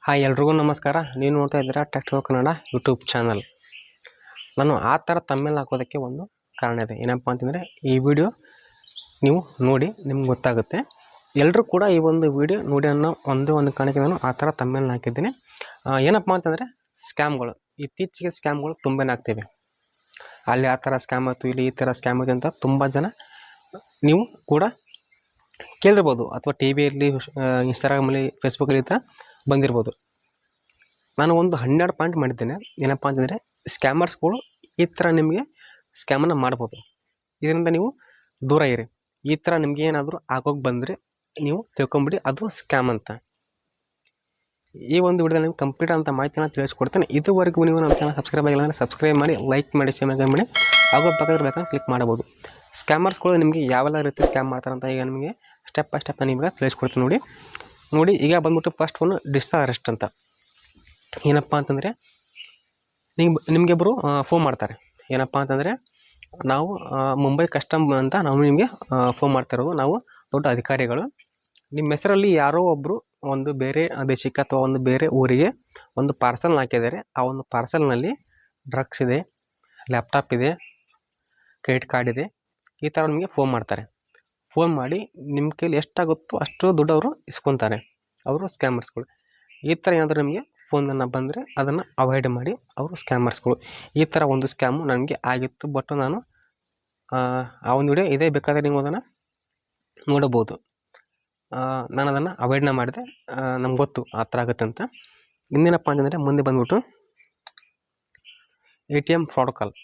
Hi ಎಲ್ರಿಗೂ ನಮಸ್ಕಾರ. ನೀವು ನೋಡ್ತಾ ಇದ್ದೀರಾ ಟೆಕ್ಟ್ರೋ ಕನ್ನಡ ಯೂಟ್ಯೂಬ್ ಚಾನಲ್. ನಾನು ಆ ಥರ ತಮ್ಮೇಲೆ ಹಾಕೋದಕ್ಕೆ ಒಂದು ಕಾರಣ ಇದೆ. ಏನಪ್ಪ ಅಂತಂದರೆ ಈ ವಿಡಿಯೋ ನೀವು ನೋಡಿ ನಿಮ್ಗೆ ಗೊತ್ತಾಗುತ್ತೆ. ಎಲ್ಲರೂ ಕೂಡ ಈ ಒಂದು ವಿಡಿಯೋ ನೋಡಿ ಅನ್ನೋ ಒಂದು ಕಾರಣಕ್ಕೆ ನಾನು ಆ ಥರ ತಮ್ಮೇಲೆ ಹಾಕಿದ್ದೀನಿ. ಏನಪ್ಪ ಅಂತಂದರೆ ಸ್ಕ್ಯಾಮ್ಗಳು, ಇತ್ತೀಚೆಗೆ ಸ್ಕ್ಯಾಮ್ಗಳು ತುಂಬಾ ಆಗ್ತಿವೆ. ಅಲ್ಲಿ ಆ ಥರ ಸ್ಕ್ಯಾಮ್ ಆಯಿತು, ಇಲ್ಲಿ ಈ ಥರ ಸ್ಕ್ಯಾಮ್ ಆಯಿತು ಅಂತ ತುಂಬ ಜನ ನೀವು ಕೂಡ ಕೇಳಿರ್ಬೋದು, ಅಥವಾ ಟಿ ವಿಯಲ್ಲಿ, ಇನ್ಸ್ಟಾಗ್ರಾಮಲ್ಲಿ, ಫೇಸ್ಬುಕ್ಕಲ್ಲಿ ಈ ಥರ ಬಂದಿರ್ಬೋದು. ನಾನು ಒಂದು 12 ಪಾಯಿಂಟ್ ಮಾಡಿದ್ದೇನೆ. ಏನಪ್ಪ ಅಂತಂದರೆ ಸ್ಕ್ಯಾಮರ್ಸ್ಗಳು ಈ ಥರ ನಿಮಗೆ ಸ್ಕ್ಯಾಮನ್ನು ಮಾಡ್ಬೋದು. ಇದರಿಂದ ನೀವು ದೂರ ಇರಿ. ಈ ಥರ ನಿಮಗೆ ಏನಾದರೂ ಆಗೋಗಿ ಬಂದರೆ ನೀವು ತಿಳ್ಕೊಂಬಿಡಿ ಅದು ಸ್ಕ್ಯಾಮ್ ಅಂತ. ಈ ಒಂದು ವಿಡಿಯೋದಲ್ಲಿ ನೀವು ಕಂಪ್ಲೀಟ್ ಅಂತ ಮಾಹಿತಿನ ತಿಳಿಸ್ಕೊಡ್ತೇನೆ. ಇದುವರೆಗೂ ನೀವು ನಮ್ಮ ಚಾನಲ್ ಸಬ್ಸ್ಕ್ರೈಬ್ ಆಗಿಲ್ಲ ಅಂದರೆ ಸಬ್ಸ್ಕ್ರೈಬ್ ಮಾಡಿ, ಲೈಕ್ ಮಾಡಿ, ಶೇರ್ ಮಾಡಿ, ಆಗೋ ಪಕ್ಕದ ಬೇಕಂದ್ರೆ ಕ್ಲಿಕ್ ಮಾಡಬಹುದು. ಸ್ಕ್ಯಾಮರ್ಸ್ಗಳು ನಿಮಗೆ ಯಾವೆಲ್ಲ ರೀತಿ ಸ್ಕ್ಯಾಮ್ ಮಾಡ್ತಾರೆ ಅಂತ ಈಗ ನಿಮಗೆ ಸ್ಟೆಪ್ ಬೈ ಸ್ಟೆಪ್ ನಿಮಗೆ ತಿಳಿಸ್ಕೊಡ್ತೀನಿ. ನೋಡಿ ಈಗ ಬಂದ್ಬಿಟ್ಟು ಫಸ್ಟ್ ಒಂದು ಡಿಜಿಟಲ್ ಅರೆಸ್ಟ್ ಅಂತ. ಏನಪ್ಪ ಅಂತಂದರೆ ನಿಮಗಿಬ್ಬರು ಫೋನ್ ಮಾಡ್ತಾರೆ. ಏನಪ್ಪ ಅಂತಂದರೆ ನಾವು ಮುಂಬೈ ಕಸ್ಟಮ್ ಅಂತ ನಾವು ನಿಮಗೆ ಫೋನ್ ಮಾಡ್ತಿರೋದು, ನಾವು ದೊಡ್ಡ ಅಧಿಕಾರಿಗಳು. ನಿಮ್ಮ ಹೆಸರಲ್ಲಿ ಯಾರೋ ಒಬ್ಬರು ಒಂದು ಬೇರೆ ದೇಶಕ್ಕೆ ಅಥವಾ ಒಂದು ಬೇರೆ ಊರಿಗೆ ಒಂದು ಪಾರ್ಸಲ್ ಹಾಕಿದ್ದಾರೆ. ಆ ಒಂದು ಪಾರ್ಸಲ್ನಲ್ಲಿ ಡ್ರಗ್ಸ್ ಇದೆ, ಲ್ಯಾಪ್ಟಾಪ್ ಇದೆ, ಕ್ರೆಡಿಟ್ ಕಾರ್ಡ್ ಇದೆ, ಈ ಥರ ನಿಮಗೆ ಫೋನ್ ಮಾಡ್ತಾರೆ. ಫೋನ್ ಮಾಡಿ ನಿಮ್ಮ ಕೈಲಿ ಎಷ್ಟಾಗುತ್ತೋ ಅಷ್ಟು ದುಡ್ಡು ಅವರು ಇಸ್ಕೊತಾರೆ. ಅವರು ಸ್ಕ್ಯಾಮರ್ಸ್ಗಳು. ಈ ಥರ ಏನಾದರೂ ನಿಮಗೆ ಫೋನನ್ನು ಬಂದರೆ ಅದನ್ನು ಅವಾಯ್ಡ್ ಮಾಡಿ. ಅವರು ಸ್ಕ್ಯಾಮರ್ಸ್ಗಳು. ಈ ಥರ ಒಂದು ಸ್ಕ್ಯಾಮು ನನಗೆ ಆಗಿತ್ತು, ಬಟ್ ನಾನು ಆ ಒಂದು ವಿಡಿಯೋ ಇದೇ, ಬೇಕಾದರೆ ನೀವು ಅದನ್ನು ನೋಡಬಹುದು. ನಾನು ಅದನ್ನು ಅವಾಯ್ಡ್ನ ಮಾಡಿದೆ. ನಮ್ಗೆ ಗೊತ್ತು ಆ ಥರ ಆಗುತ್ತೆ ಅಂತ. ಇನ್ನೇನಪ್ಪ ಅಂತಂದರೆ ಮುಂದೆ ಬಂದ್ಬಿಟ್ಟು ATM ಫ್ರಾಡ್ ಕಾಲ್.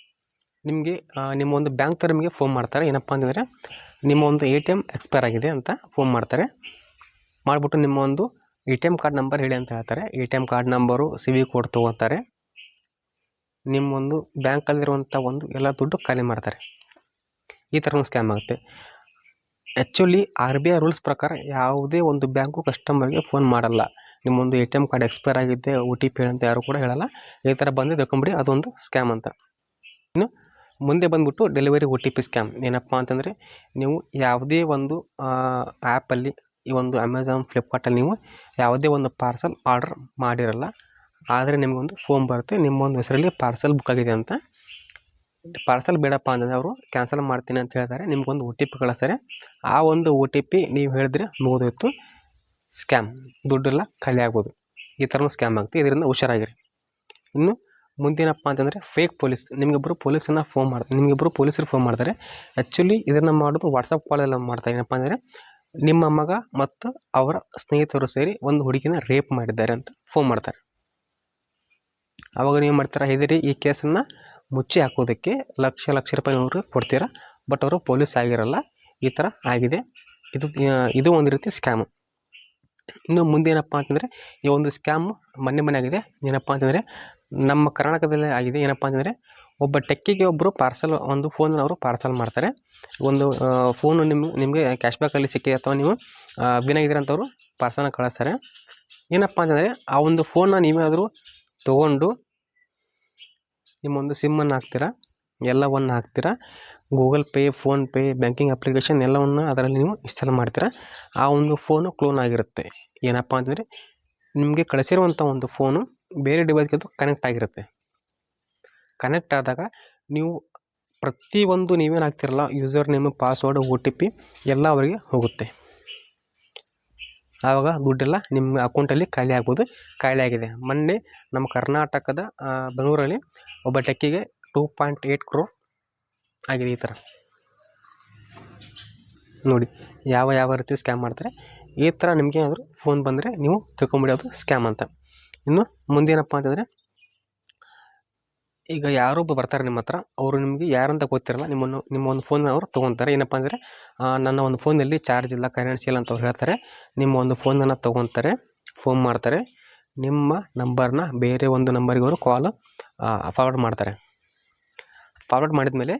ನಿಮಗೆ ನಿಮ್ಮ ಒಂದು ಬ್ಯಾಂಕ್ ಥರ ನಿಮಗೆ ಫೋನ್ ಮಾಡ್ತಾರೆ. ಏನಪ್ಪ ಅಂತಂದರೆ ನಿಮ್ಮ ಒಂದು ATM ಎಕ್ಸ್ಪೈರ್ ಆಗಿದೆ ಅಂತ ಫೋನ್ ಮಾಡ್ತಾರೆ. ಮಾಡಿಬಿಟ್ಟು ನಿಮ್ಮ ಒಂದು ATM ಕಾರ್ಡ್ ನಂಬರ್ ಹೇಳಿ ಅಂತ ಹೇಳ್ತಾರೆ. ATM card number, CVV code ತೊಗೋತಾರೆ. ನಿಮ್ಮೊಂದು ಬ್ಯಾಂಕಲ್ಲಿರುವಂಥ ಒಂದು ಎಲ್ಲ ದುಡ್ಡು ಖಾಲಿ ಮಾಡ್ತಾರೆ. ಈ ಥರ ಒಂದು ಸ್ಕ್ಯಾಮ್ ಆಗುತ್ತೆ. ಆ್ಯಕ್ಚುಲಿ RBI ರೂಲ್ಸ್ ಪ್ರಕಾರ ಯಾವುದೇ ಒಂದು ಬ್ಯಾಂಕು ಕಸ್ಟಮರ್ಗೆ ಫೋನ್ ಮಾಡಲ್ಲ. ನಿಮ್ಮೊಂದು ATM ಕಾರ್ಡ್ ಎಕ್ಸ್ಪೈರ್ ಆಗಿದೆ, OTP ಅಂತ ಯಾರು ಕೂಡ ಹೇಳಲ್ಲ. ಈ ಥರ ಬಂದು ತಿಳ್ಕೊಂಬಿಡಿ ಅದೊಂದು ಸ್ಕ್ಯಾಮ್ ಅಂತ. ಇನ್ನು ಮುಂದೆ ಬಂದ್ಬಿಟ್ಟು ಡೆಲಿವರಿ OTP ಸ್ಕ್ಯಾಮ್. ಏನಪ್ಪ ಅಂತಂದರೆ ನೀವು ಯಾವುದೇ ಒಂದು ಆ್ಯಪಲ್ಲಿ, ಈ ಒಂದು ಅಮೆಝಾನ್, ಫ್ಲಿಪ್ಕಾರ್ಟಲ್ಲಿ ನೀವು ಯಾವುದೇ ಒಂದು ಪಾರ್ಸಲ್ ಆರ್ಡರ್ ಮಾಡಿರಲ್ಲ. ಆದರೆ ನಿಮಗೊಂದು ಫೋನ್ ಬರುತ್ತೆ, ನಿಮ್ಮೊಂದು ಹೆಸರಲ್ಲಿ ಪಾರ್ಸಲ್ ಬುಕ್ ಆಗಿದೆ ಅಂತ. ಪಾರ್ಸಲ್ ಬೇಡಪ್ಪ ಅಂತಂದರೆ ಅವರು ಕ್ಯಾನ್ಸಲ್ ಮಾಡ್ತೀನಿ ಅಂತ ಹೇಳ್ತಾರೆ. ನಿಮ್ಗೊಂದು OTP ಕಳಿಸ್ತಾರೆ. ಆ ಒಂದು OTP ನೀವು ಹೇಳಿದ್ರೆ ಮುಗಿದೋಯ್ತು, ಸ್ಕ್ಯಾಮ್, ದುಡ್ಡೆಲ್ಲ ಖಾಲಿ ಆಗ್ಬೋದು. ಈ ಥರನೂ ಸ್ಕ್ಯಾಮ್ ಆಗುತ್ತೆ. ಇದರಿಂದ ಹುಷಾರಾಗಿರಿ. ಇನ್ನು ಮುಂದೇನಪ್ಪ ಅಂತಂದರೆ ಫೇಕ್ ಪೊಲೀಸ್. ನಿಮಗಿಬ್ಬರು ಪೊಲೀಸನ್ನು ಫೋನ್ ಮಾಡ್ತಾರೆ. ನಿಮಗಿಬ್ಬರು ಪೊಲೀಸರು ಫೋನ್ ಮಾಡ್ತಾರೆ. ಆ್ಯಕ್ಚುಲಿ ಇದನ್ನು ಮಾಡೋದು ವಾಟ್ಸಪ್ ಕಾಲೆಲ್ಲ ಮಾಡ್ತಾರೆ. ಏನಪ್ಪ ಅಂದರೆ ನಿಮ್ಮ ಮಗ ಮತ್ತು ಅವರ ಸ್ನೇಹಿತರು ಸೇರಿ ಒಂದು ಹುಡುಗಿನ ರೇಪ್ ಮಾಡಿದ್ದಾರೆ ಅಂತ ಫೋನ್ ಮಾಡ್ತಾರೆ. ಆವಾಗ ನೀವು ಮಾಡ್ತೀರಾ, ಹೆದರಿ ಈ ಕೇಸನ್ನು ಮುಚ್ಚಿ ಹಾಕೋದಕ್ಕೆ ಲಕ್ಷ ರೂಪಾಯಿ ಅವರು ಕೊಡ್ತೀರಾ. ಬಟ್ ಅವರು ಪೊಲೀಸ್ ಆಗಿರಲ್ಲ. ಈ ಥರ ಆಗಿದೆ. ಇದು ಒಂದು ರೀತಿ ಸ್ಕ್ಯಾಮು. ಇನ್ನು ಮುಂದೆ ಏನಪ್ಪ ಅಂತಂದರೆ ಈ ಒಂದು ಸ್ಕ್ಯಾಮು ಮೊನ್ನೆ ಆಗಿದೆ. ಏನಪ್ಪ ಅಂತಂದರೆ ನಮ್ಮ ಕರ್ನಾಟಕದಲ್ಲೇ ಆಗಿದೆ. ಏನಪ್ಪ ಅಂತಂದರೆ ಒಬ್ಬ ಟೆಕ್ಕಿಗೆ ಒಬ್ಬರು ಪಾರ್ಸಲ್, ಒಂದು ಫೋನನ್ನು ಅವರು ಪಾರ್ಸಲ್ ಮಾಡ್ತಾರೆ. ಒಂದು ಫೋನು ನಿಮಗೆ ಕ್ಯಾಶ್ಬ್ಯಾಕಲ್ಲಿ ಸಿಕ್ಕಿದೆ ಅಥವಾ ನೀವು ವಿನ್ ಆಗಿದ್ದೀರ ಅಂತವರು ಪಾರ್ಸಲ್ನ ಕಳಿಸ್ತಾರೆ. ಏನಪ್ಪ ಅಂತಂದರೆ ಆ ಒಂದು ಫೋನ್ನ ನೀವಾದರೂ ತೊಗೊಂಡು ನಿಮ್ಮೊಂದು ಸಿಮ್ಮನ್ನು ಹಾಕ್ತೀರಾ, ಎಲ್ಲವನ್ನು ಹಾಕ್ತೀರಾ. Google pay, PhonePe, banking application ಎಲ್ಲವನ್ನು ಅದರಲ್ಲಿ ನೀವು ಇನ್ಸ್ಟಾಲ್ ಮಾಡ್ತೀರಾ. ಆ ಒಂದು ಫೋನು ಕ್ಲೋನ್ ಆಗಿರುತ್ತೆ. ಏನಪ್ಪ ಅಂತಂದರೆ ನಿಮಗೆ ಕಳಿಸಿರುವಂಥ ಒಂದು ಫೋನು ಬೇರೆ ಡಿವೈಸ್ಗೆ ಅದು ಕನೆಕ್ಟ್ ಆಗಿರುತ್ತೆ. ಕನೆಕ್ಟ್ ಆದಾಗ ನೀವು ಪ್ರತಿಯೊಂದು ನೀವೇನು ಹಾಕ್ತಿರಲ್ಲ, ಯೂಸರ್ ನೇಮು, ಪಾಸ್ವರ್ಡ್, OTP ಎಲ್ಲ ಅವರಿಗೆ ಹೋಗುತ್ತೆ. ಆವಾಗ ದುಡ್ಡೆಲ್ಲ ನಿಮ್ಮ ಅಕೌಂಟಲ್ಲಿ ಖಾಲಿ ಆಗ್ಬೋದು. ಖಾಲಿ ಆಗಿದೆ. ಮೊನ್ನೆ ನಮ್ಮ ಕರ್ನಾಟಕದ ಬೆಂಗಳೂರಲ್ಲಿ ಒಬ್ಬ ಟೆಕ್ಕಿಗೆ 2.8 crore ಆಗಿದೆ. ಈ ಥರ ನೋಡಿ ಯಾವ ರೀತಿ ಸ್ಕ್ಯಾಮ್ ಮಾಡ್ತಾರೆ. ಈ ಥರ ನಿಮಗೆ ಏನಾದರೂ ಫೋನ್ ಬಂದರೆ ನೀವು ತಿಳ್ಕೊಂಬಿಡಿ ಅದು ಸ್ಕ್ಯಾಮ್ ಅಂತ. ಇನ್ನು ಮುಂದೇನಪ್ಪ ಅಂತಂದರೆ ಈಗ ಯಾರೊಬ್ಬ ಬರ್ತಾರೆ ನಿಮ್ಮ ಹತ್ರ, ಅವರು ನಿಮಗೆ ಯಾರಂತ ಗೊತ್ತಿರಲ್ಲ. ನಿಮ್ಮ ಒಂದು ಫೋನ್ ಅವರು ತೊಗೊತಾರೆ. ಏನಪ್ಪ ಅಂದರೆ ನನ್ನ ಒಂದು ಫೋನಲ್ಲಿ ಚಾರ್ಜ್ ಇಲ್ಲ, ಕರೆನ್ಸಿ ಇಲ್ಲ ಅಂತ ಅವ್ರು ಹೇಳ್ತಾರೆ. ನಿಮ್ಮ ಒಂದು ಫೋನನ್ನು ತೊಗೊತಾರೆ, ಫೋನ್ ಮಾಡ್ತಾರೆ. ನಿಮ್ಮ ನಂಬರ್ನ ಬೇರೆ ಒಂದು ನಂಬರಿಗೆ ಅವರು ಕಾಲ್ ಫಾರ್ವರ್ಡ್ ಮಾಡ್ತಾರೆ. ಫಾರ್ವರ್ಡ್ ಮಾಡಿದ ಮೇಲೆ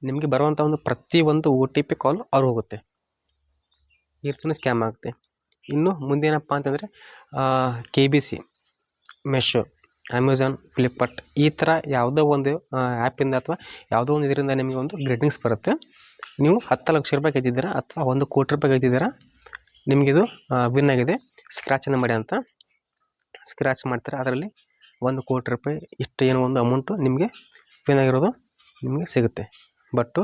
ನಿಮಗೆ ಬರುವಂಥ ಒಂದು ಪ್ರತಿಯೊಂದು OTP ಕಾಲ್ ಅವ್ರು ಹೋಗುತ್ತೆ. ಈ ರೀತಿಯೂ ಸ್ಕ್ಯಾಮ್ ಆಗುತ್ತೆ. ಇನ್ನು ಮುಂದೇನಪ್ಪ ಅಂತಂದರೆ KBC, ಮೆಶೋ, ಅಮೆಝಾನ್, ಫ್ಲಿಪ್ಕಾರ್ಟ್ ಈ ಥರ ಯಾವುದೋ ಒಂದು ಆ್ಯಪಿಂದ ಅಥವಾ ಯಾವುದೋ ಒಂದು ಇದರಿಂದ ನಿಮಗೆ ಒಂದು ಗ್ರೀಟಿಂಗ್ಸ್ ಬರುತ್ತೆ. ನೀವು 10 ಲಕ್ಷ ರೂಪಾಯಿ ಗೆದ್ದಿದ್ದೀರಾ ಅಥವಾ 1 ಕೋಟಿ ರೂಪಾಯಿ ಗೆದ್ದಿದ್ದೀರಾ, ನಿಮಗಿದು ವಿನ್ ಆಗಿದೆ, ಸ್ಕ್ರ್ಯಾಚನ್ನು ಮಾಡಿ ಅಂತ. ಸ್ಕ್ರ್ಯಾಚ್ ಮಾಡ್ತಾರೆ, ಅದರಲ್ಲಿ 1 ಕೋಟಿ ರೂಪಾಯಿ ಇಷ್ಟು ಏನೋ ಒಂದು ಅಮೌಂಟು ನಿಮಗೆ ವಿನ್ ಆಗಿರೋದು ನಿಮಗೆ ಸಿಗುತ್ತೆ. ಬಟ್ಟು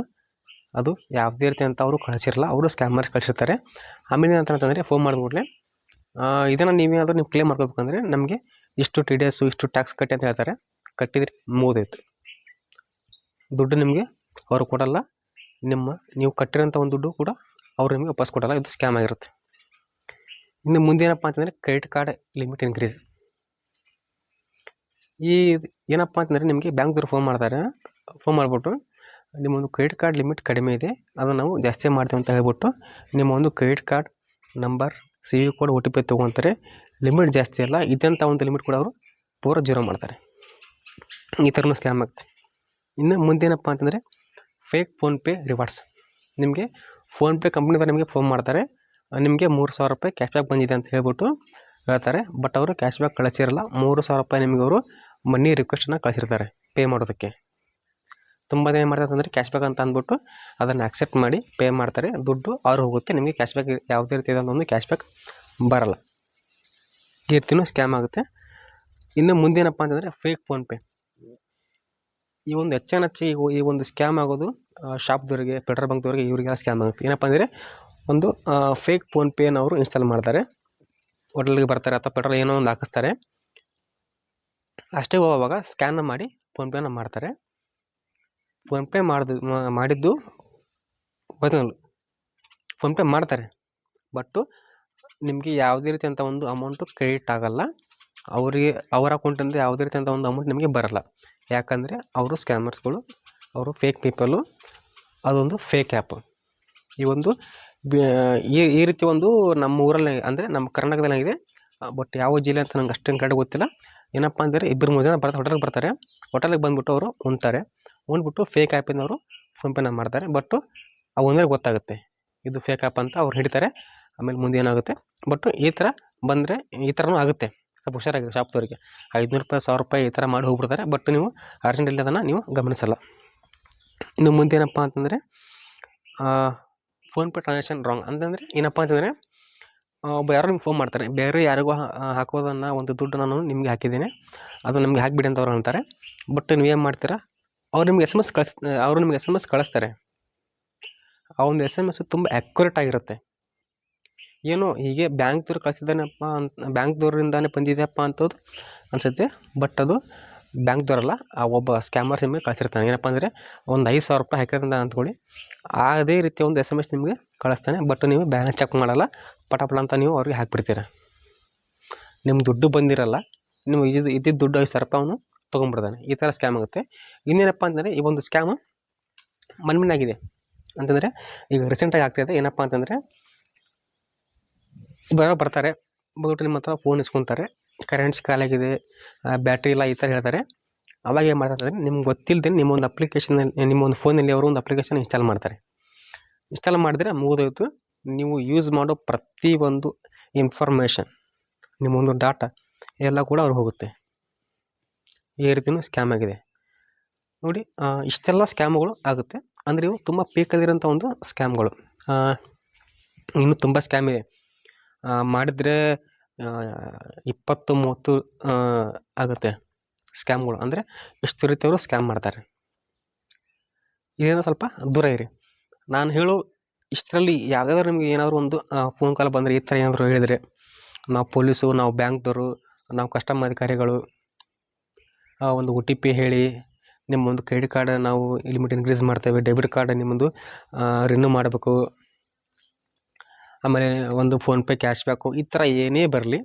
ಅದು ಯಾವುದೇ ರೀತಿ ಅಂತ ಅವರು ಕಳಿಸಿರಲ್ಲ, ಅವರು ಸ್ಕ್ಯಾಮರ್ ಕಳಿಸಿರ್ತಾರೆ. ಆಮೇಲೆ ಏನಂತ ಅಂತಂದರೆ ಫೋನ್ ಮಾಡಿದ ಕೂಡಲೇ ಇದನ್ನು ನೀವೇನಾದರೂ ನೀವು ಕ್ಲೇಮ್ ಮಾಡ್ಕೋಬೇಕಂದ್ರೆ ನಮಗೆ ಇಷ್ಟು TDS ಇಷ್ಟು ಟ್ಯಾಕ್ಸ್ ಕಟ್ಟಿ ಅಂತ ಹೇಳ್ತಾರೆ. ಕಟ್ಟಿದ್ರೆ ಮುಗಿದೋಯ್ತು, ದುಡ್ಡು ನಿಮಗೆ ಅವರು ಕೊಡಲ್ಲ. ನೀವು ಕಟ್ಟಿರೋಂಥ ಒಂದು ದುಡ್ಡು ಕೂಡ ಅವರು ನಿಮಗೆ ವಾಪಸ್ ಕೊಡಲ್ಲ. ಇದು ಸ್ಕ್ಯಾಮ್ ಆಗಿರುತ್ತೆ. ಇನ್ನು ಮುಂದೆ ಏನಪ್ಪ ಅಂತಂದರೆ ಕ್ರೆಡಿಟ್ ಕಾರ್ಡ್ ಲಿಮಿಟ್ ಇನ್ಕ್ರೀಸ್. ಈ ಏನಪ್ಪ ಅಂತಂದರೆ ನಿಮಗೆ ಬ್ಯಾಂಕ್ದವ್ರು ಫೋನ್ ಮಾಡಿಬಿಟ್ಟು ನಿಮ್ಮೊಂದು ಕ್ರೆಡಿಟ್ ಕಾರ್ಡ್ ಲಿಮಿಟ್ ಕಡಿಮೆ ಇದೆ, ಅದನ್ನು ನಾವು ಜಾಸ್ತಿ ಮಾಡ್ತೀವಿ ಅಂತ ಹೇಳ್ಬಿಟ್ಟು ನಿಮ್ಮ ಒಂದು credit card number, CVV code, OTP ತೊಗೊತಾರೆ. ಲಿಮಿಟ್ ಜಾಸ್ತಿ ಅಲ್ಲ, ಇದ್ದಂಥ ಒಂದು ಲಿಮಿಟ್ ಕೂಡ ಅವರು ಪೂರ ಜೀರೋ ಮಾಡ್ತಾರೆ. ಈ ಥರನೂ ಸ್ಕ್ಯಾಮ್ ಆಗುತ್ತೆ. ಇನ್ನು ಮುಂದೇನಪ್ಪ ಅಂತಂದರೆ ಫೇಕ್ ಫೋನ್ಪೇ ರಿವಾರ್ಡ್ಸ್. ನಿಮಗೆ ಫೋನ್ಪೇ ಕಂಪ್ನಿದವ್ರು ನಿಮಗೆ ಫೋನ್ ಮಾಡ್ತಾರೆ, ನಿಮಗೆ 3,000 ರೂಪಾಯಿ ಕ್ಯಾಶ್ಬ್ಯಾಕ್ ಬಂದಿದೆ ಅಂತ ಹೇಳ್ಬಿಟ್ಟು ಹೇಳ್ತಾರೆ. ಬಟ್ ಅವರು ಕ್ಯಾಶ್ಬ್ಯಾಕ್ ಕಳಿಸಿರಲ್ಲ. 3,000 ರೂಪಾಯಿ ನಿಮಗೆ ಅವರು ಮನಿ ರಿಕ್ವೆಸ್ಟನ್ನು ಕಳಿಸಿರ್ತಾರೆ ಪೇ ಮಾಡೋದಕ್ಕೆ. ತುಂಬ ಜನ ಏನು ಮಾಡ್ತಾರೆ ಅಂತಂದರೆ ಕ್ಯಾಶ್ಬ್ಯಾಕ್ ಅಂತ ಅಂದ್ಬಿಟ್ಟು ಅದನ್ನು ಆಕ್ಸೆಪ್ಟ್ ಮಾಡಿ ಪೇ ಮಾಡ್ತಾರೆ, ದುಡ್ಡು ಅವ್ರು ಹೋಗುತ್ತೆ. ನಿಮಗೆ ಕ್ಯಾಶ್ಬ್ಯಾಕ್ ಯಾವುದೇ ರೀತಿ ಒಂದು ಕ್ಯಾಶ್ಬ್ಯಾಕ್ ಬರಲ್ಲ. ಈ ರೀತಿಯೂ ಸ್ಕ್ಯಾಮ್ ಆಗುತ್ತೆ. ಇನ್ನು ಮುಂದೇನಪ್ಪ ಅಂತಂದರೆ ಫೇಕ್ ಫೋನ್ಪೇ. ಈ ಒಂದು ಹೆಚ್ಚಾನೆಚ್ಚು ಈ ಒಂದು ಸ್ಕ್ಯಾಮ್ ಆಗೋದು ಶಾಪ್ದವ್ರಿಗೆ, ಪೆಟ್ರೋಲ್ ಬಂಕ್ದವ್ರಿಗೆ, ಇವರಿಗೆಲ್ಲ ಸ್ಕ್ಯಾಮ್ ಆಗುತ್ತೆ. ಏನಪ್ಪ ಅಂದರೆ ಒಂದು ಫೇಕ್ ಫೋನ್ಪೇನವರು ಇನ್ಸ್ಟಾಲ್ ಮಾಡ್ತಾರೆ, ಹೋಟೆಲ್ಗೆ ಬರ್ತಾರೆ ಅಥವಾ ಪೆಟ್ರೋಲ್ ಏನೋ ಒಂದು ಹಾಕಿಸ್ತಾರೆ. ಅಷ್ಟೇ ಹೋಗುವಾಗ ಸ್ಕ್ಯಾನ್ ಮಾಡಿ ಫೋನ್ಪೇನ ಮಾಡ್ತಾರೆ. ಫೋನ್ಪೇ ಮಾಡಿದ್ದು ಒರಿಜಿನಲ್ ಫೋನ್ಪೇ ಮಾಡ್ತಾರೆ, ಬಟ್ಟು ನಿಮಗೆ ಯಾವುದೇ ರೀತಿ ಅಂತ ಒಂದು ಅಮೌಂಟು ಕ್ರೆಡಿಟ್ ಆಗಲ್ಲ. ಅವರ ಅಕೌಂಟಿಂದ ಯಾವುದೇ ರೀತಿ ಅಂತ ಒಂದು ಅಮೌಂಟ್ ನಿಮಗೆ ಬರಲ್ಲ. ಯಾಕಂದರೆ ಅವರು ಸ್ಕ್ಯಾಮರ್ಸ್ಗಳು, ಅವರು ಫೇಕ್ ಪೀಪಲು, ಅದೊಂದು ಫೇಕ್ ಆ್ಯಪ್. ಈ ರೀತಿ ಒಂದು ನಮ್ಮ ಊರಲ್ಲಿ ಅಂದರೆ ನಮ್ಮ ಕರ್ನಾಟಕದಲ್ಲಾಗಿದೆ. ಬಟ್ ಯಾವ ಜಿಲ್ಲೆ ಅಂತ ನಂಗೆ ಅಷ್ಟೊಂದು ಕಡೆ ಗೊತ್ತಿಲ್ಲ. ಏನಪ್ಪ ಅಂದರೆ 2-3 ಜನ ಹೋಟೆಲ್ಗೆ ಬರ್ತಾರೆ. ಹೋಟೆಲ್ಗೆ ಬಂದುಬಿಟ್ಟು ಅವರು ಉಣ್ಬಿಟ್ಟು ಫೇಕ್ ಆ್ಯಪಿನವರು ಫೋನ್ಪೇನ ಮಾಡ್ತಾರೆ. ಬಟ್ಟು ಆ ಒಂದೇ ಗೊತ್ತಾಗುತ್ತೆ ಇದು ಫೇಕ್ ಆ್ಯಪ್ ಅಂತ ಅವ್ರು ಹಿಡಿತಾರೆ. ಆಮೇಲೆ ಮುಂದೆ ಏನಾಗುತ್ತೆ, ಬಟ್ಟು ಈ ಥರ ಬಂದರೆ ಈ ಥರನೂ ಆಗುತ್ತೆ. ಸ್ವಲ್ಪ ಹುಷಾರಾಗಿದೆ ಶಾಪ್ದವ್ರಿಗೆ. 500 ರೂಪಾಯಿ, 1,000 ರೂಪಾಯಿ ಈ ಥರ ಮಾಡಿ ಹೋಗ್ಬಿಡ್ತಾರೆ. ಬಟ್ ನೀವು ಅರ್ಜೆಂಟಲ್ಲಿ ಅದನ್ನು ನೀವು ಗಮನಿಸಲ್ಲ. ಇನ್ನು ಮುಂದೆ ಏನಪ್ಪ ಅಂತಂದರೆ ಫೋನ್ಪೇ ಟ್ರಾನ್ಸಾಕ್ಷನ್ ರಾಂಗ್ ಅಂತಂದರೆ ಏನಪ್ಪ ಅಂತಂದರೆ ಒಬ್ಬ ಯಾರೋ ನಿಮ್ಗೆ ಫೋನ್ ಮಾಡ್ತಾರೆ, ಬೇರೆ ಯಾರಿಗೂ ಹಾಕೋದನ್ನು ಒಂದು ದುಡ್ಡು ನಾನು ನಿಮಗೆ ಹಾಕಿದ್ದೇನೆ, ಅದು ನಮಗೆ ಹಾಕಿಬಿಡಿ ಅಂತ ಅವ್ರು ಅಂತಾರೆ. ಬಟ್ ನೀವೇನು ಮಾಡ್ತೀರಾ, ಅವ್ರು ನಿಮ್ಗೆ SMS ಕಳಿಸ್ತಾರೆ. ಆ ಒಂದು SMS ತುಂಬ ಆ್ಯಕ್ಯುರೇಟ್ ಆಗಿರುತ್ತೆ. ಏನೋ ಹೀಗೆ ಬ್ಯಾಂಕ್ದವ್ರು ಕಳಿಸಿದ್ದಾನಪ್ಪ ಅಂತ, ಬ್ಯಾಂಕ್ದವ್ರಿಂದಾನೇ ಬಂದಿದೆಯಪ್ಪ ಅಂತದ್ದು ಅನಿಸುತ್ತೆ. ಬಟ್ ಅದು ಬ್ಯಾಂಕ್ದವ್ರಲ್ಲ, ಆ ಒಬ್ಬ ಸ್ಕ್ಯಾಮರ್ಸ್ ನಿಮಗೆ ಕಳಿಸಿರ್ತಾನೆ. ಏನಪ್ಪ ಅಂದರೆ ಒಂದು 5,000 ರೂಪಾಯಿ ಹಾಕಿರೋದ್ರಿಂದ ಅಂದ್ಕೊಳ್ಳಿ, ಅದೇ ರೀತಿ ಒಂದು SMS ನಿಮಗೆ ಕಳಿಸ್ತಾನೆ. ಬಟ್ ನೀವು ಬ್ಯಾಲೆನ್ಸ್ ಚೆಕ್ ಮಾಡಲ್ಲ, ಪಟ ಅಂತ ನೀವು ಅವ್ರಿಗೆ ಹಾಕಿಬಿಡ್ತೀರ. ನಿಮ್ಮ ದುಡ್ಡು ಬಂದಿರಲ್ಲ, ನೀವು ಇದ್ದಿದ್ದು ದುಡ್ಡು 5,000 ರೂಪಾಯಿ ಅವನು ತೊಗೊಂಡ್ಬಿಡ್ತಾನೆ. ಈ ಥರ ಸ್ಕ್ಯಾಮ್ ಆಗುತ್ತೆ. ಇನ್ನೇನಪ್ಪ ಅಂತಂದರೆ ಈ ಒಂದು ಸ್ಕ್ಯಾಮು ಮನ್ಮಿನಾಗಿದೆ ಅಂತಂದರೆ ಈಗ ರೀಸೆಂಟಾಗಿ ಆಗ್ತಾಯಿದೆ. ಏನಪ್ಪ ಅಂತಂದರೆ ಬರ್ತಾರೆ, ಬಂದ್ಬಿಟ್ಟು ನಿಮ್ಮ ಹತ್ರ ಫೋನ್ ಇಸ್ಕೊತಾರೆ, ಕರೆನ್ಸಿ ಖಾಲಿಯಾಗಿದೆ, ಬ್ಯಾಟ್ರಿ ಇಲ್ಲ, ಈ ಥರ ಹೇಳ್ತಾರೆ. ಅವಾಗ ಏನು ಮಾಡ್ತಾರೆ, ನಿಮ್ಗೆ ಗೊತ್ತಿಲ್ಲದೆ ನಿಮ್ಮೊಂದು ಅಪ್ಲಿಕೇಶನಲ್ಲಿ, ನಿಮ್ಮೊಂದು ಫೋನಲ್ಲಿ ಅವರು ಒಂದು ಅಪ್ಲಿಕೇಶನ್ ಇನ್ಸ್ಟಾಲ್ ಮಾಡ್ತಾರೆ. ಇನ್ಸ್ಟಾಲ್ ಮಾಡಿದ್ರೆ ಮುಗಿದೋಯ್ತು. ನೀವು ಯೂಸ್ ಮಾಡೋ ಪ್ರತಿಯೊಂದು ಇನ್ಫಾರ್ಮೇಷನ್, ನಿಮ್ಮೊಂದು ಡಾಟಾ ಎಲ್ಲ ಕೂಡ ಅವ್ರಿಗೆ ಹೋಗುತ್ತೆ. ಈ ರೀತಿಯೂ ಸ್ಕ್ಯಾಮ್ ಆಗಿದೆ ನೋಡಿ. ಇಷ್ಟೆಲ್ಲ ಸ್ಕ್ಯಾಮ್ಗಳು ಆಗುತ್ತೆ. ಅಂದರೆ ಇವು ತುಂಬ ಪೀಕಲ್ಲಿರೋಂಥ ಒಂದು ಸ್ಕ್ಯಾಮ್ಗಳು. ಇನ್ನೂ ತುಂಬ ಸ್ಕ್ಯಾಮ್ ಇದೆ. ಮಾಡಿದರೆ 20-30 ಆಗುತ್ತೆ ಸ್ಕ್ಯಾಮ್ಗಳು. ಅಂದರೆ ಎಷ್ಟು ರೀತಿಯವರು ಸ್ಕ್ಯಾಮ್ ಮಾಡ್ತಾರೆ. ಇದರಿಂದ ಸ್ವಲ್ಪ ದೂರ ಇರಿ. ನಾನು ಹೇಳೋ ಇಷ್ಟರಲ್ಲಿ ಯಾವುದಾದ್ರೂ ನಿಮಗೆ ಏನಾದರೂ ಒಂದು ಫೋನ್ ಕಾಲ್ ಬಂದರೆ, ಈ ಥರ ಏನಾದರೂ ಹೇಳಿದರೆ, ನಾವು ಪೊಲೀಸು, ನಾವು ಬ್ಯಾಂಕ್ದವರು, ನಾವು ಕಸ್ಟಮ್ ಅಧಿಕಾರಿಗಳು, ಒಂದು OTP ಹೇಳಿ ನಿಮ್ಮೊಂದು ಕ್ರೆಡಿಟ್ ಕಾರ್ಡ್ ನಾವು ಲಿಮಿಟ್ ಇನ್ಕ್ರೀಸ್ ಮಾಡ್ತೇವೆ, ಡೆಬಿಟ್ ಕಾರ್ಡ್ ನಿಮ್ಮೊಂದು ರಿನ್ಯೂ ಮಾಡಬೇಕು, ಆಮೇಲೆ ಒಂದು ಫೋನ್ಪೇ ಕ್ಯಾಶ್ಬ್ಯಾಕು, ಈ ಥರ ಏನೇ ಬರಲಿ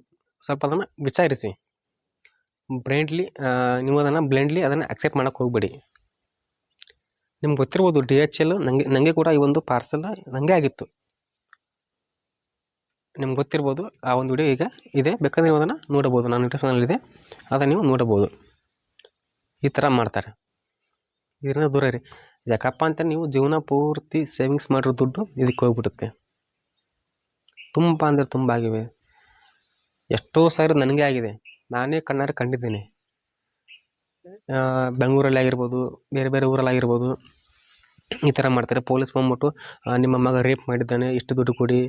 ಸ್ವಲ್ಪ ಅದನ್ನು ವಿಚಾರಿಸಿ. ನೀವು ಅದನ್ನು ಬ್ಲೈಂಡ್ಲಿ ಅದನ್ನು ಅಕ್ಸೆಪ್ಟ್ ಮಾಡೋಕ್ಕೆ ಹೋಗಬೇಡಿ. ನಿಮ್ಗೆ ಗೊತ್ತಿರ್ಬೋದು, DHL ನನಗೆ ಕೂಡ ಈ ಒಂದು ಪಾರ್ಸಲ್ ನನಗೆ ಆಗಿತ್ತು. ನಿಮ್ಗೆ ಗೊತ್ತಿರ್ಬೋದು. ಆ ಒಂದು ವಿಡಿಯೋ ಈಗ ಇದೆ, ಬೇಕಾದ್ರೆ ನೀವು ಅದನ್ನು ನೋಡಬೋದು. ನಾನು ಯೂಟ್ಯೂಬ್ ಚಾನಲಿದೆ, ಅದನ್ನು ನೀವು ನೋಡಬೋದು. ಈ ಥರ ಮಾಡ್ತಾರೆ. ಇದರಿಂದ ದೂರ ಇರಿ. ಯಾಕಪ್ಪ ಅಂತ ನೀವು ಜೀವನ ಪೂರ್ತಿ ಸೇವಿಂಗ್ಸ್ ಮಾಡಿರೋ ದುಡ್ಡು ಇದಕ್ಕೆ ಹೋಗ್ಬಿಡುತ್ತೆ. ತುಂಬ ಅಂದರೆ ತುಂಬ ಆಗಿವೆ. ಎಷ್ಟೋ ಸಾವಿರ ನನಗೆ ಆಗಿದೆ, ನಾನೇ ಕಣ್ಣಾರೆ ಕಂಡಿದ್ದೇನೆ. ಬೆಂಗಳೂರಲ್ಲಿ ಆಗಿರ್ಬೋದು, ಬೇರೆ ಬೇರೆ ಊರಲ್ಲಿ ಆಗಿರ್ಬೋದು, ಈ ಥರ ಮಾಡ್ತಾರೆ. ಪೊಲೀಸ್ ಬಂದ್ಬಿಟ್ಟು ನಿಮ್ಮ ಮಗ ರೇಪ್ ಮಾಡಿದ್ದಾನೆ, ಇಷ್ಟು ದುಡ್ಡು ಕೊಡಿ,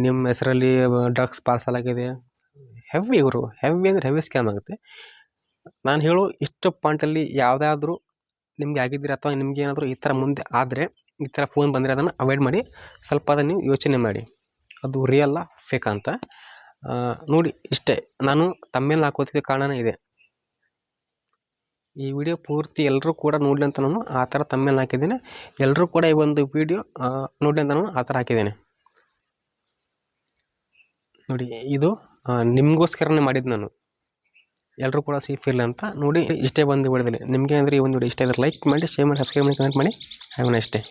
ನಿಮ್ಮ ಹೆಸರಲ್ಲಿ ಡ್ರಗ್ಸ್ ಪಾರ್ಸಲ್ ಆಗಿದೆ, ಹೆವಿ ಇವರು ಹೆವಿ ಅಂದರೆ ಹೆವಿ ಸ್ಕ್ಯಾಮ್ ಆಗುತ್ತೆ. ನಾನು ಹೇಳೋ ಇಷ್ಟು ಪಾಯಿಂಟಲ್ಲಿ ಯಾವುದಾದ್ರೂ ನಿಮಗೆ ಆಗಿದ್ದೀರ ಅಥವಾ ನಿಮ್ಗೆ ಏನಾದರೂ ಈ ಥರ ಮುಂದೆ ಆದರೆ ಈ ಥರ ಫೋನ್ ಬಂದರೆ ಅದನ್ನು ಅವಾಯ್ಡ್ ಮಾಡಿ. ಸ್ವಲ್ಪ ಅದನ್ನು ನೀವು ಯೋಚನೆ ಮಾಡಿ ಅದು ರಿಯಲ್ಲ ಫೇಕ್ ಅಂತ. ನೋಡಿ ಇಷ್ಟೇ, ನಾನು ತಮ್ಮೇಲೆ ಹಾಕೋತಿದ್ದ ಕಾರಣನೇ ಇದೆ. ಈ ವಿಡಿಯೋ ಪೂರ್ತಿ ಎಲ್ಲರೂ ಕೂಡ ನೋಡಲಿ ಅಂತ ನಾನು ಆ ಥರ ತಮ್ಮೇಲೆ ಹಾಕಿದ್ದೇನೆ. ಎಲ್ಲರೂ ಕೂಡ ಈ ಒಂದು ವಿಡಿಯೋ ನೋಡಲಿ ಅಂತ ನಾನು ಆ ಥರ ಹಾಕಿದ್ದೇನೆ. ನೋಡಿ ಇದು ನಿಮಗೋಸ್ಕರನೇ ಮಾಡಿದ್ದು ನಾನು, ಎಲ್ಲರೂ ಕೂಡ ಸೇಫ್ ಇರಲಿ ಅಂತ. ನೋಡಿ ಇಷ್ಟೇ ಒಂದು ವಿಡಿಯೋದಲ್ಲಿ ನಿಮಗೆ ಅಂದರೆ ಈ ಒಂದು ವಿಡಿಯೋ ಇಷ್ಟ ಇದ್ದರೆ ಲೈಕ್ ಮಾಡಿ, ಶೇರ್ ಮಾಡಿ, ಸಬ್ಸ್ಕ್ರೈಬ್ ಮಾಡಿ, ಕಮೆಂಟ್ ಮಾಡಿ. Have A nice day.